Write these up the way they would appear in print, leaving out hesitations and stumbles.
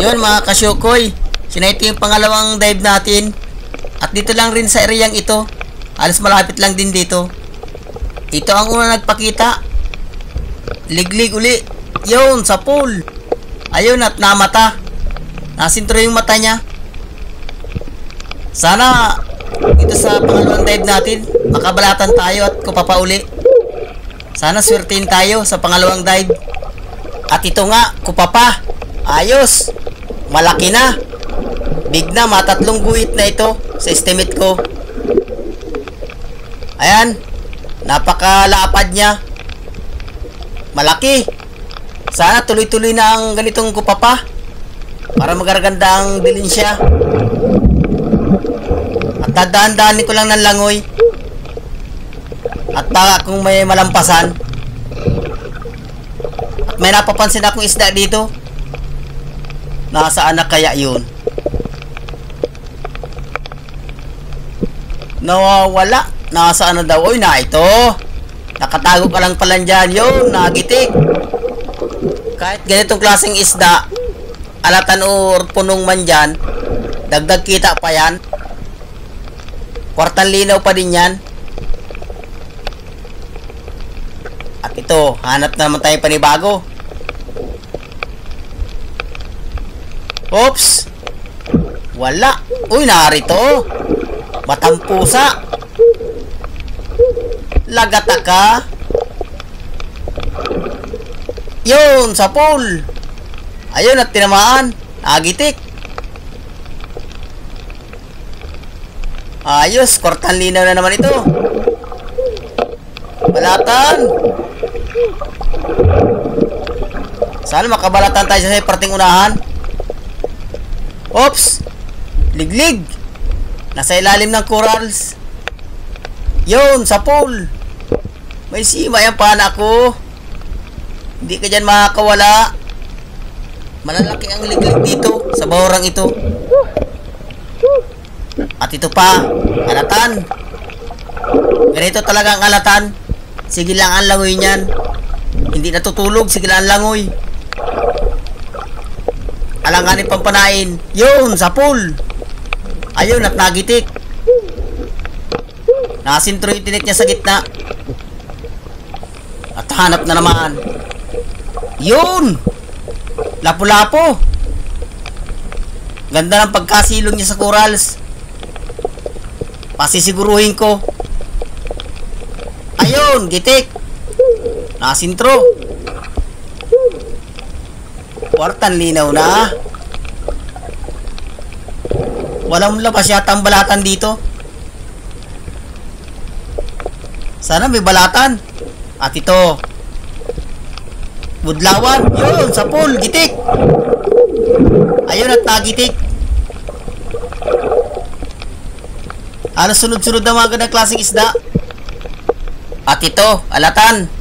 Yun mga kasyukoy, sinayto yung pangalawang dive natin. At dito lang rin sa areyang ito. Alas malapit lang din dito. Ito ang una nagpakita. Liglig uli. Yun, sa pool. Ayun at namata. Nasintro yung mata niya. Sana dito sa pangalawang dive natin makabalatan tayo at kupapa uli. Sana swertein tayo sa pangalawang dive. At ito nga, kupapa. Ayos. Malaki na. Big na, matatlong guhit na ito sa estimate ko. Ayan. Napakalapad niya. Malaki. Sana tuloy-tuloy na ang ganitong kupapa para magaganda ang bilin siya. At dadaan-daanin ko lang ng langoy. At baka kung may malampasan. At may napapansin akong isda dito. Nasaan na kaya yun? Nawawala. Nasaan na daw? Uy, na ito. Nakatago ka lang pala dyan. Yun, nagitik. Kahit ganitong klaseng isda, alatan o punong man dyan, dagdag kita pa yan. Kwartang linaw pa din yan. At ito, hanap na naman tayo panibago. Oops. Wala. Uy, narito. Matampusa. Lagata ka. Yun, sa pool. Ayun, at tinamaan. Nagitik. Ayos, kwartang linaw na naman ito. Balatan. Sana makabalatan tayo sa parting unahan. Oops. Liglig. Nasa ilalim ng corals. Yun, sa pool. May sima yung pana ko. Hindi ka dyan makakawala. Malalaki ang liglig dito sa bahurang ito. At ito pa, alatan. Ganito talaga ang alatan. Sige lang ang langoy niyan. Hindi natutulog, sige lang ang langoy. Alanganin pampanain. Yun, sa pool. Ayun, at nagitik. Nakasintro yung tinik niya sa gitna. At hanap na naman. Yun! Lapu-lapo. Ganda ng pagkasilong niya sa corals. Pasisiguruhin ko. Ayun, gitik. Nakasintro. Kwartang linaw na. Walang labas yata ang balatan dito. Sana may balatan. At ito, budlawan. Yun, sa pool, gitik. Ayun, at nagitik. Ano sunod-sunod na mga gandang klaseng isda. At ito, alatan.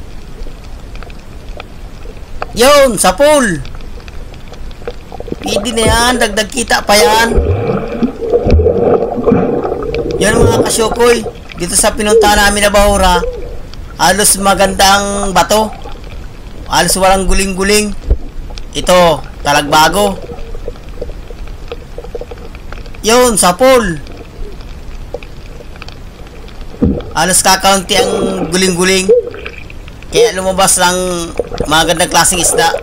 Yun, sa pool. Pwede na yan, dagdag kita pa yan. Yan mga kasyukoy, dito sa pinuntahan namin na bahura, halos magandang bato. Halos walang guling-guling. Ito, talagbago. Yun, sa pool. Halos kakaunti ang guling-guling. Kaya lumabas lang mga gandang klaseng isda.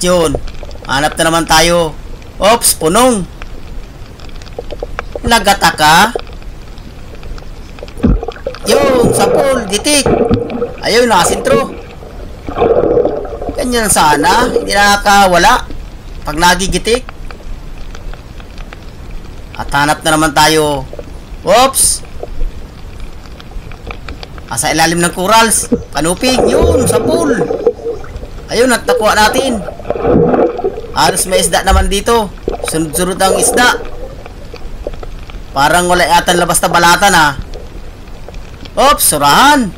Yun, hanap na naman tayo. Oops, punong. Lagata ka. Yun, sa pool, gitik. Ayun, nakasintro. Ganyan sana, hindi nakakawala pag nagigitik. At hanap na naman tayo. Oops. Sa ilalim ng corals. Kanuping, yun, sa pool. Ayun, at nakuha natin. Halos may isda naman dito. Sunod-sunod ang isda. Parang wala yata labas na balatan ha. Oops, surahan.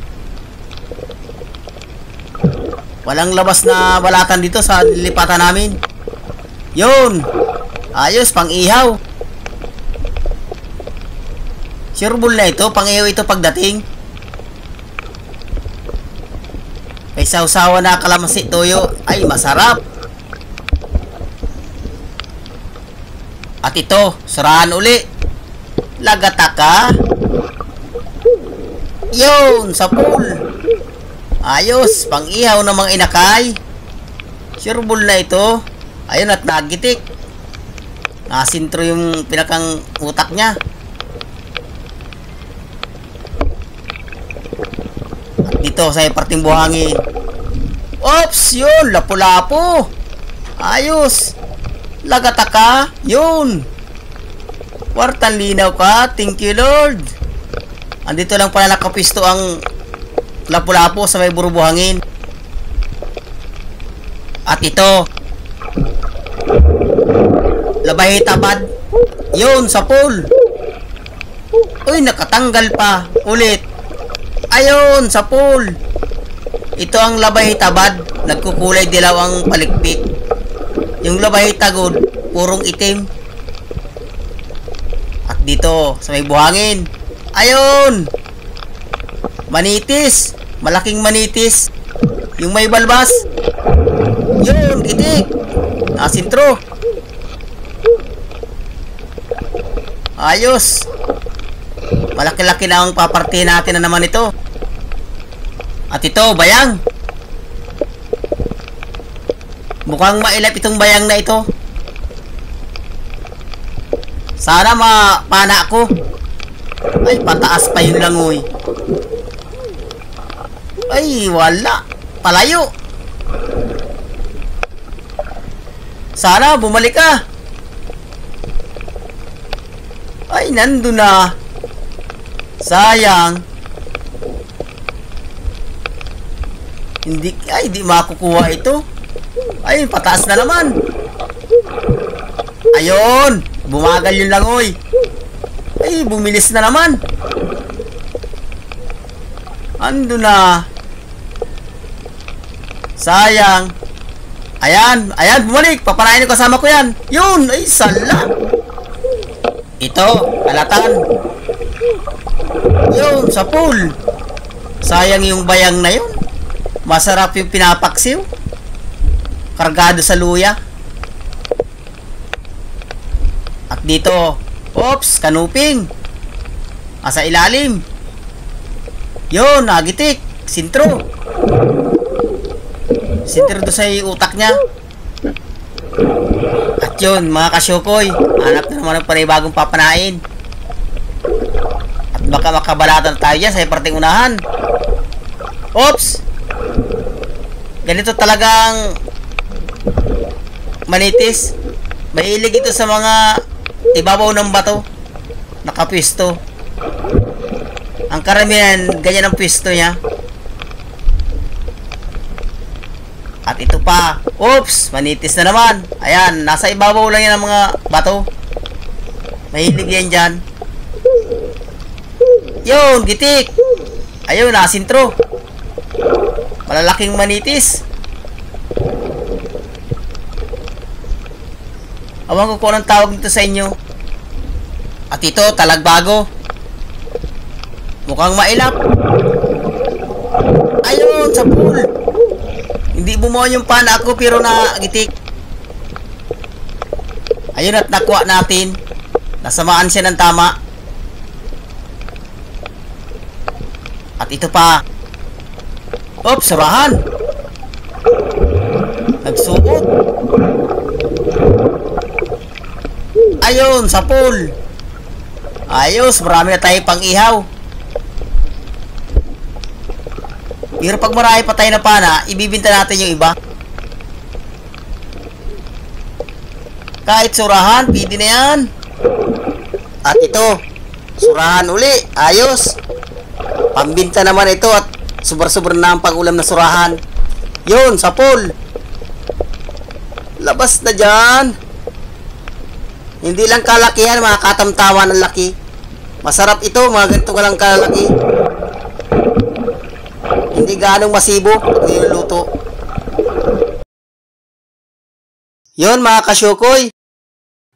Walang labas na balatan dito sa lipatan namin. Yun. Ayos, pang ihaw. Sureball na ito, pang ihaw ito pagdating. May sausawa na kalamansi toyo. Ay, masarap. At ito, surahan uli. Lagataka. Yun, sa pool. Ayos, pang-ihaw ng mga inakay. Sureball na ito. Ayun, at nagitik. Nasintro yung pinakang utak niya. At dito, sa parting buhangin. Oops, yun, lapu-lapu. Ayos. Lagataka, yun. Kwartang linaw ka, thank you Lord. Andito lang pala nakapisto ang lapu-lapu sa may burubuhangin. At ito, labay tabad. Yun, sa pool. Uy, nakatanggal pa. Ulit. Ayun, sa pool. Ito ang labay tabad. Nagkukulay dilaw ang palikpik. Yung labay tagod, purong itim. At dito, sa may buhangin. Ayun! Manitis. Malaking manitis. Yung may balbas. Yun, itik. Nasintro. Ayos. Malaki-laki na ang papartihin natin na naman ito. At ito, bayang. Mukhang mailap itong bayang na ito. Sana mapana ako. Ay, pataas pa yun lang, uy. Ay, wala. Palayo. Sana, bumalik ka. Ay, nandun na. Sayang. Hindi, ay, di makukuha ito. Ay, pataas na naman. Ayun. Bumagal yung langoy. Ay, bumilis na naman. Ando na. Sayang. Ayan, ayan, bumalik. Papanayin ko kasama ko yan. Yun, ay, sala. Ito, alatan. Yun, sa pool. Sayang yung bayang na yun. Masarap yung pinapaksiw. Kargado sa luya. At dito, oops, kanuping. Asa ilalim. Yun, nagitik. Sintro. Sintro do sa utak niya. At yun, mga kasyokoy, hanap na naman ng panibagong papanain. At baka makabalatan tayo dyan sa parting unahan. Oops! Ganito talagang manitis. Mahilig ito sa mga ibabaw ng bato. Nakapisto. Ang karamihan, ganyan ang pisto niya. At ito pa. Oops! Manitis na naman. Ayan, nasa ibabaw lang yan ang mga bato. Mahilig yan dyan. Yun, gitik. Ayun, nasintro. Malalaking manitis. Awan ko kung anong tawag nito sa inyo. At ito, talagbago. Mukhang mailap. Ayun, sa pool. Hindi bumuha yung pana ako pero nagitik. Ayun, at nakuha natin. Nasamaan siya ng tama. At ito pa. Oops, surahan. Nagsuot. Ayun, sa pool. Ayos, marami na tayo pang ihaw. Pero pag marami pa tayo na pana, ibibinta natin yung iba. Kahit surahan, pwede na yan. At ito, surahan uli. Ayos. Pambinta naman ito at sobra-sobra na ang pag-ulam na surahan. Yun, sa pool. Labas na dyan. Hindi lang kalakihan, mga katamtaman ng laki. Masarap ito, mga ganito ka lang kalaki. Hindi ganong masibo at niluluto. Yun, mga kasyokoy.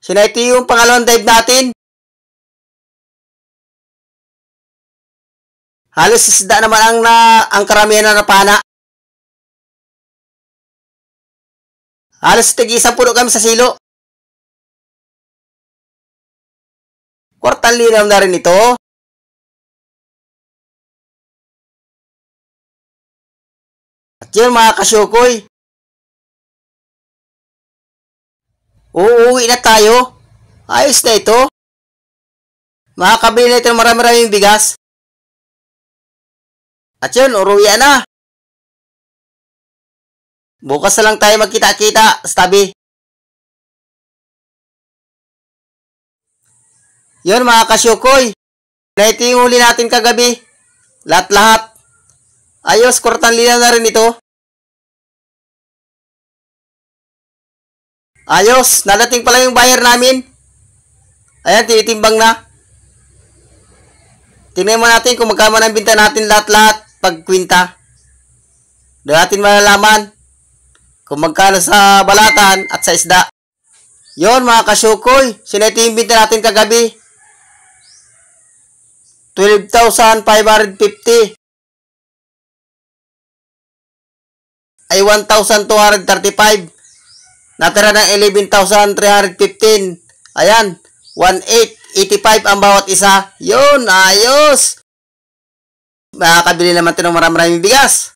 Ito yung pangalawang dive natin. Halos isda naman ang karamihan na napana. Halos tig-isang puno kami sa silo. Kwartang linaw na rin ito. At yun mga kasyukoy. Uuwi na tayo. Ayos na ito. Makakabili na ito ng marami-maraming bigas. At yun, uruya na. Bukas na lang tayo magkita-kita sa tabi. Yun mga kasyukoy. Ito yung huli natin kagabi. Lahat-lahat. Ayos, kwartang linaw na rin ito. Ayos, nadating pala yung buyer namin. Ayan, tinitimbang na. Tingnan mo natin kung magkano ang binta natin lahat-lahat pag kwinta. Doon natin malalaman kung magkano sa balatan at sa isda. Yon mga kasyukoy, ito yung binta natin kagabi. 12,550 ay 1,235. Natira ng 11,315. Ayan, 1,885 ang bawat isa. Yun, ayos. Makakabili naman ito ng maraming bigas.